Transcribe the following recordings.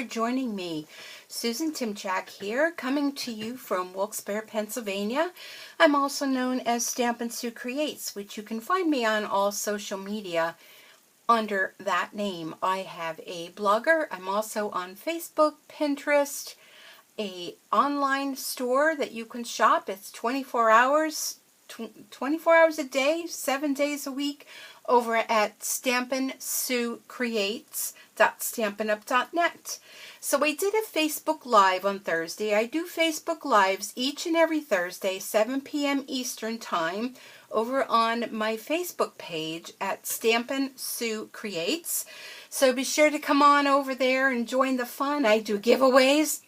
joining me. Susan Timchak here, coming to you from Wilkes-Barre, Pennsylvania. I'm also known as Stampin' Sue Creates, which you can find me on all social media under that name. I have a blogger. I'm also on Facebook, Pinterest, a online store that you can shop. It's 24 hours, 24 hours a day, 7 days a week, over at stampinsuecreates.stampinup.net. So I did a Facebook Live on Thursday. I do Facebook Lives each and every Thursday, 7 p.m. Eastern Time, over on my Facebook page at Stampin' Sue Creates. So be sure to come on over there and join the fun. I do giveaways.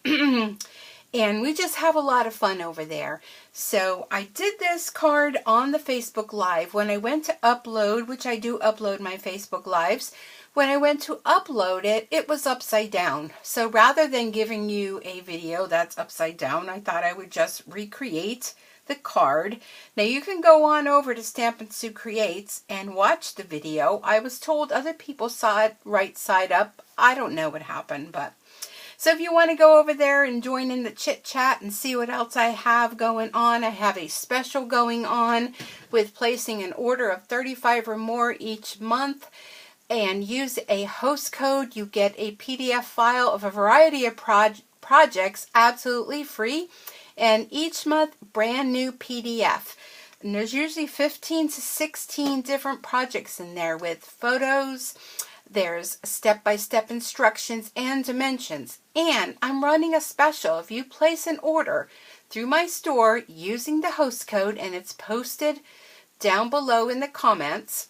And we just have a lot of fun over there. So I did this card on the Facebook Live. When I went to upload, which I do upload my Facebook Lives, when I went to upload it, it was upside down. So rather than giving you a video that's upside down, I thought I would just recreate the card. Now you can go on over to Stampin' Sue Creates and watch the video. I was told other people saw it right side up. I don't know what happened, but so if you want to go over there and join in the chit chat and see what else I have going on, I have a special going on with placing an order of 35 or more each month, and use a host code. You get a PDF file of a variety of projects absolutely free, and each month brand new PDF. And there's usually 15 to 16 different projects in there with photos. There's step-by-step instructions and dimensions. And I'm running a special. If you place an order through my store using the host code, and it's posted down below in the comments,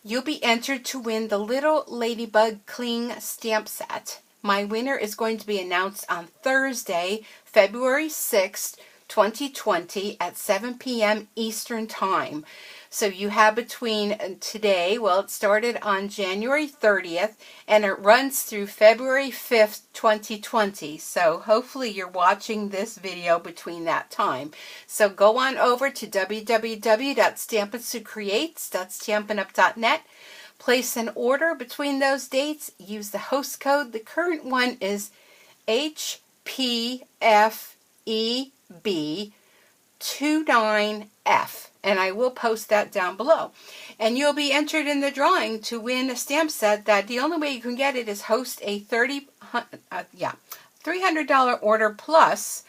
you'll be entered to win the Little Ladybug Cling stamp set. My winner is going to be announced on Thursday, February 6th, 2020 at 7 p.m. Eastern Time. So you have between today, well, it started on January 30th, and it runs through February 5th, 2020. So hopefully you're watching this video between that time. So go on over to www.stampinsuecreates.stampinup.net. Place an order between those dates. Use the host code. The current one is HPFEB29F. And I will post that down below. And you'll be entered in the drawing to win a stamp set that the only way you can get it is host a $300 order plus,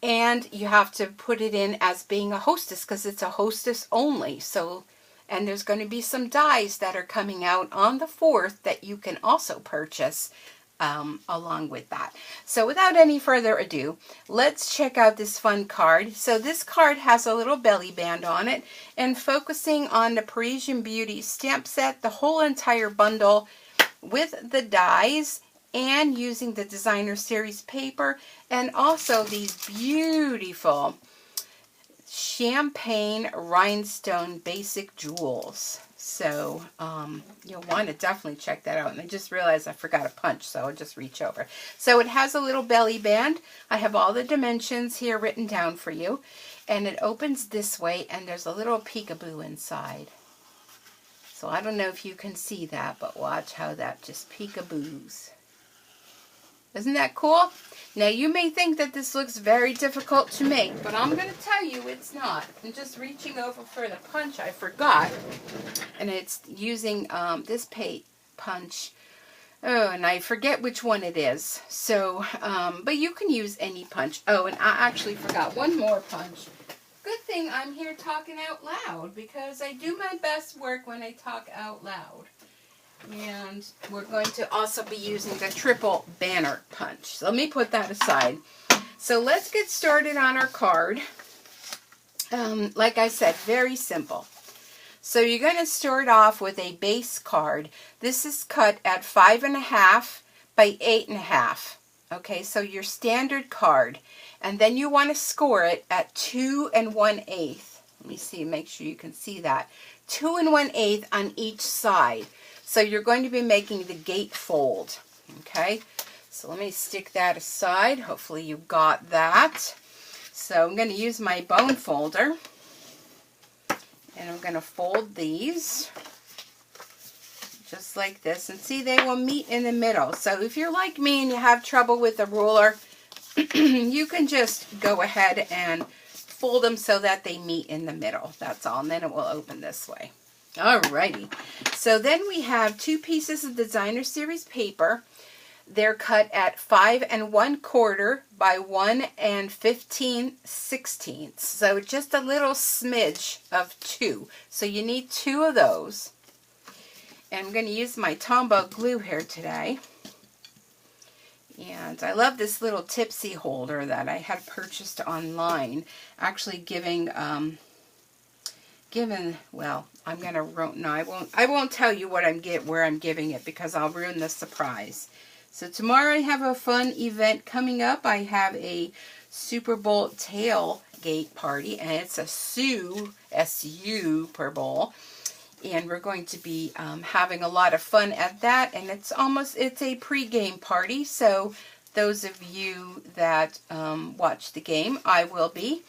and you have to put it in as being a hostess because it's a hostess only. So, and there's going to be some dies that are coming out on the 4th that you can also purchase along with that. So without any further ado, let's check out this fun card. So this card has a little belly band on it, and focusing on the Parisian Beauty stamp set, the whole entire bundle with the dies, and using the designer series paper, and also these beautiful champagne rhinestone basic jewels. So you'll want to definitely check that out. And I just realized I forgot a punch, so I'll just reach over. So it has a little belly band. I have all the dimensions here written down for you. And it opens this way, and there's a little peekaboo inside. So I don't know if you can see that, but watch how that just peekaboos. Isn't that cool? Now you may think that this looks very difficult to make, but I'm going to tell you it's not. I'm just reaching over for the punch I forgot. And it's using this punch. Oh, and I forget which one it is. So, but you can use any punch. Oh, and I actually forgot one more punch. Good thing I'm here talking out loud, because I do my best work when I talk out loud. And we're going to also be using the triple banner punch. So let me put that aside. So let's get started on our card. Like I said, very simple. So you're going to start off with a base card. This is cut at 5.5 by 8.5. Okay, so your standard card. And then you want to score it at 2 1/8. Let me see, make sure you can see that. 2 1/8 on each side. So you're going to be making the gate fold, okay? So let me stick that aside. Hopefully you got that. So I'm going to use my bone folder, and I'm going to fold these just like this. And see, they will meet in the middle. So if you're like me and you have trouble with a ruler, you can just go ahead and fold them so that they meet in the middle. That's all. And then it will open this way. Alrighty. So then we have 2 pieces of Designer Series paper. They're cut at 5 1/4 by 1 15/16. So just a little smidge of 2. So you need 2 of those. And I'm going to use my Tombow glue here today. And I love this little tipsy holder that I had purchased online. Actually giving, well, I'm going to, no, I won't tell you what where I'm giving it because I'll ruin the surprise. So tomorrow I have a fun event coming up. I have a Super Bowl tailgate party, and it's a Super Bowl. And we're going to be having a lot of fun at that. And it's a pre-game party. So those of you that watch the game, I will be.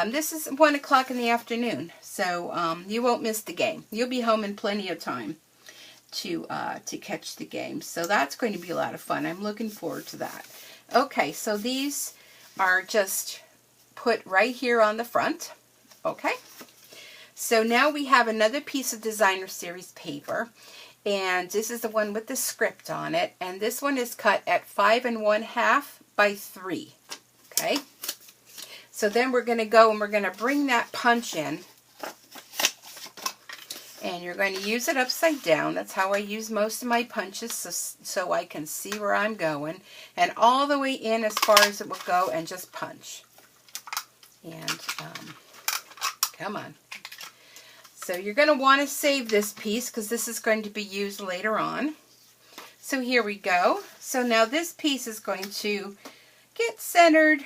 This is 1 o'clock in the afternoon. So you won't miss the game. You'll be home in plenty of time to catch the game. So that's going to be a lot of fun. I'm looking forward to that. Okay, so these are just put right here on the front. Okay. So now we have another piece of Designer Series paper, and this is the one with the script on it, and this one is cut at 5 1/2 by 3. Okay. So then we're going to go and we're going to bring that punch in. And you're going to use it upside down. That's how I use most of my punches, so I can see where I'm going. And all the way in as far as it will go, and just punch. And, come on. So you're going to want to save this piece because this is going to be used later on. So here we go. So now this piece is going to get centered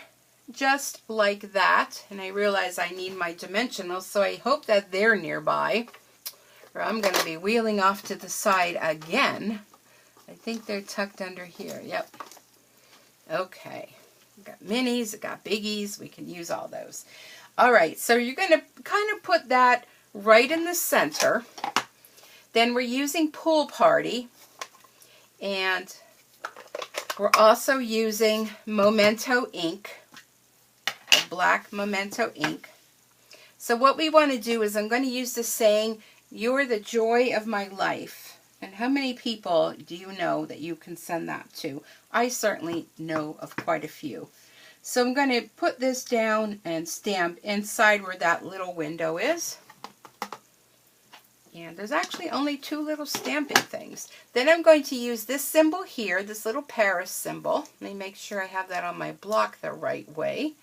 just like that. And I realize I need my dimensionals, so I hope that they're nearby. I'm going to be wheeling off to the side again. I think they're tucked under here. Yep. Okay. We've got minis, we've got biggies. We can use all those. All right. So you're going to kind of put that right in the center. Then we're using Pool Party. And we're also using Memento ink. A black Memento ink. So what we want to do is I'm going to use the saying, "You're the joy of my life." And how many people do you know that you can send that to? I certainly know of quite a few. So I'm going to put this down and stamp inside where that little window is. And there's actually only 2 little stamping things. Then I'm going to use this symbol here, this little Paris symbol. Let me make sure I have that on my block the right way.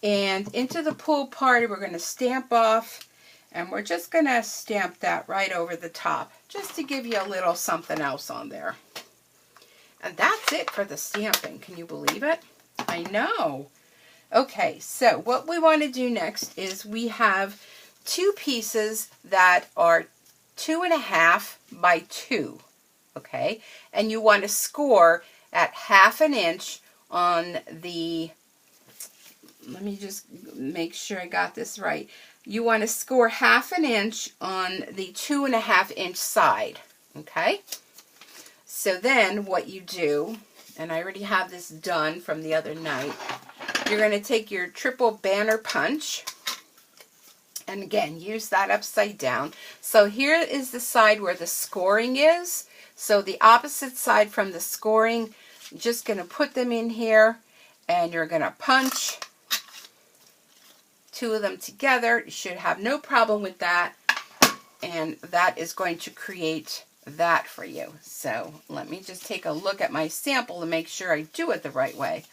And into the Pool Party, we're going to stamp off. And we're just going to stamp that right over the top, just to give you a little something else on there. And that's it for the stamping. Can you believe it? I know. Okay, so what we want to do next is we have 2 pieces that are 2 1/2 by 2. Okay, and you want to score at 1/2 inch on the, let me just make sure I got this right. You want to score 1/2 inch on the 2 1/2 inch side, okay? So then what you do, and I already have this done from the other night, you're going to take your triple banner punch, and again, use that upside down. So here is the side where the scoring is. So the opposite side from the scoring, you're just going to put them in here, and you're going to punch 2 of them together. You should have no problem with that, and that is going to create that for you. So let me just take a look at my sample to make sure I do it the right way.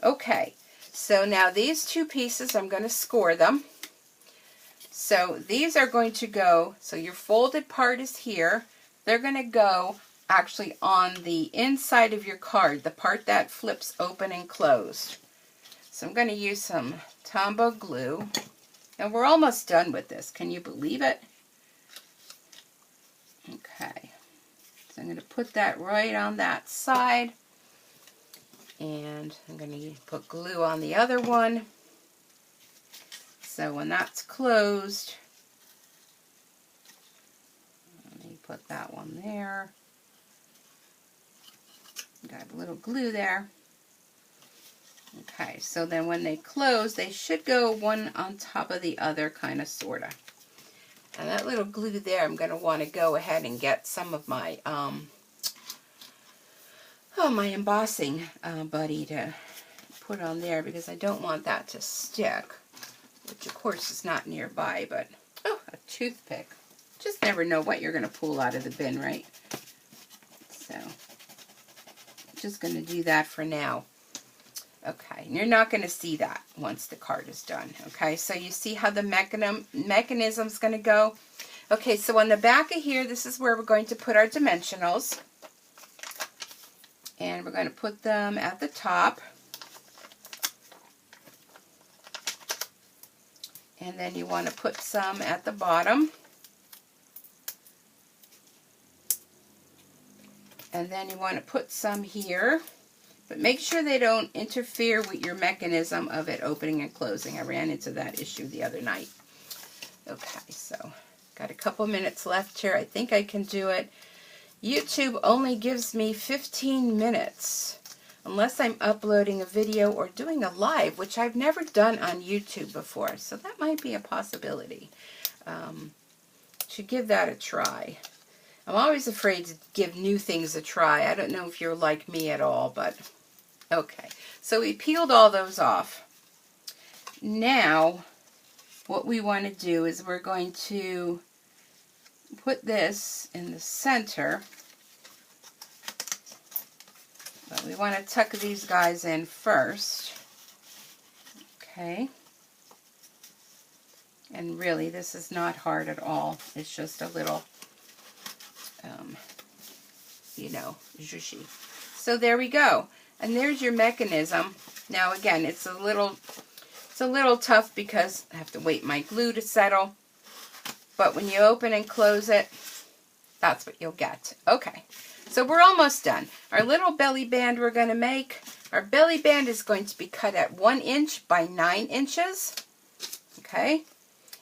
Okay, so now these 2 pieces, I'm going to score them. So these are going to go, so your folded part is here. They're going to go actually on the inside of your card, the part that flips open and closed. So I'm going to use some Tombow glue. And we're almost done with this. Can you believe it? Okay. So I'm going to put that right on that side. And I'm going to put glue on the other one. So when that's closed, let me put that one there. Got a little glue there. Okay, so then when they close, they should go one on top of the other, kind of, sort of. And that little glue there, I'm going to want to go ahead and get some of my, my embossing buddy to put on there, because I don't want that to stick, which of course is not nearby, but, oh, a toothpick. Just never know what you're going to pull out of the bin, right? So, just going to do that for now. Okay, and you're not going to see that once the card is done. Okay, so you see how the mechanism's going to go? Okay, so on the back of here, this is where we're going to put our dimensionals. And we're going to put them at the top. And then you want to put some at the bottom. And then you want to put some here. But make sure they don't interfere with your mechanism of it opening and closing. I ran into that issue the other night. Okay, so got a couple minutes left here. I think I can do it. YouTube only gives me 15 minutes unless I'm uploading a video or doing a live, which I've never done on YouTube before. So that might be a possibility. Should give that a try. I'm always afraid to give new things a try. I don't know if you're like me at all, but okay. So we peeled all those off. Now, what we want to do is we're going to put this in the center. But we want to tuck these guys in first. Okay. And really, this is not hard at all. It's just a little, you know, zhushy. So there we go. And there's your mechanism. Now again, it's a little tough because I have to wait my glue to settle. But when you open and close it, that's what you'll get. Okay, so we're almost done. Our little belly band we're going to make, our belly band is going to be cut at 1 inch by 9 inches. Okay,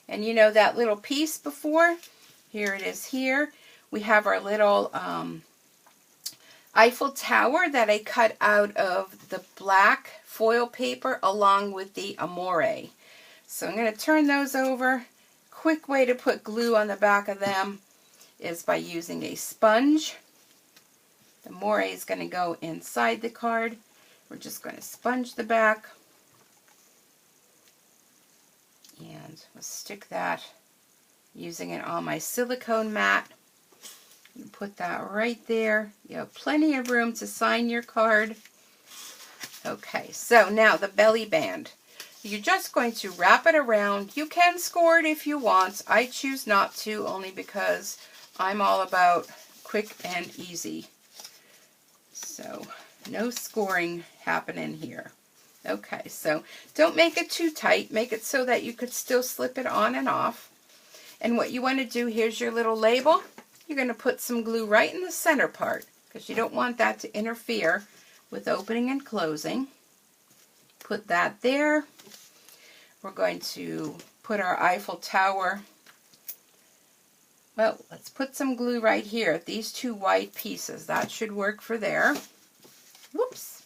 and you know that little piece before? Here it is here. We have our little Eiffel Tower that I cut out of the black foil paper along with the Amore. So I'm going to turn those over. Quick way to put glue on the back of them is by using a sponge. The Amore is going to go inside the card. We're just going to sponge the back. And we'll stick that using it on my silicone mat. Put that right there. You have plenty of room to sign your card. Okay, so now the belly band. You're just going to wrap it around. You can score it if you want. I choose not to, only because I'm all about quick and easy. So no scoring happening here. Okay, so don't make it too tight. Make it so that you could still slip it on and off. And what you want to do, here's your little label. You're going to put some glue right in the center part because you don't want that to interfere with opening and closing. Put that there. We're going to put our Eiffel Tower. Well, let's put some glue right here. These two white pieces. That should work for there. Whoops.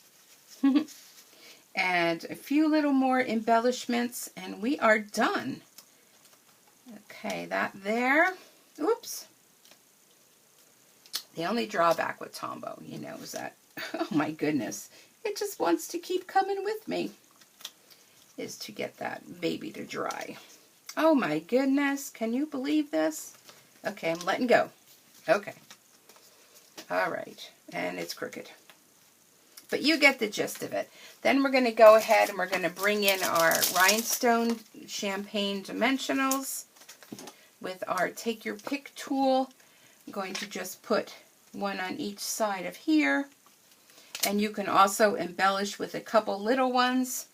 And a few little more embellishments and we are done. Okay, that there. Oops. The only drawback with Tombow, you know, is that, oh my goodness, it just wants to keep coming with me, is to get that baby to dry. Oh my goodness, can you believe this? Okay, I'm letting go. Okay. All right, and it's crooked. But you get the gist of it. Then we're going to go ahead and we're going to bring in our rhinestone champagne dimensionals with our take your pick tool. I'm going to just put one on each side of here. And you can also embellish with a couple little ones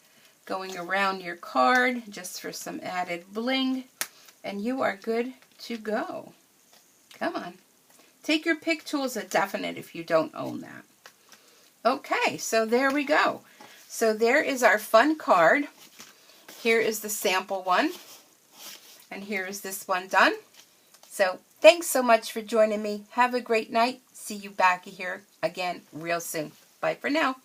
going around your card just for some added bling. And you are good to go. Come on. Take your pick tool is a definite if you don't own that. Okay, so there we go. So there is our fun card. Here is the sample one. And here is this one done. So Thanks so much for joining me. Have a great night. See you back here again real soon. Bye for now.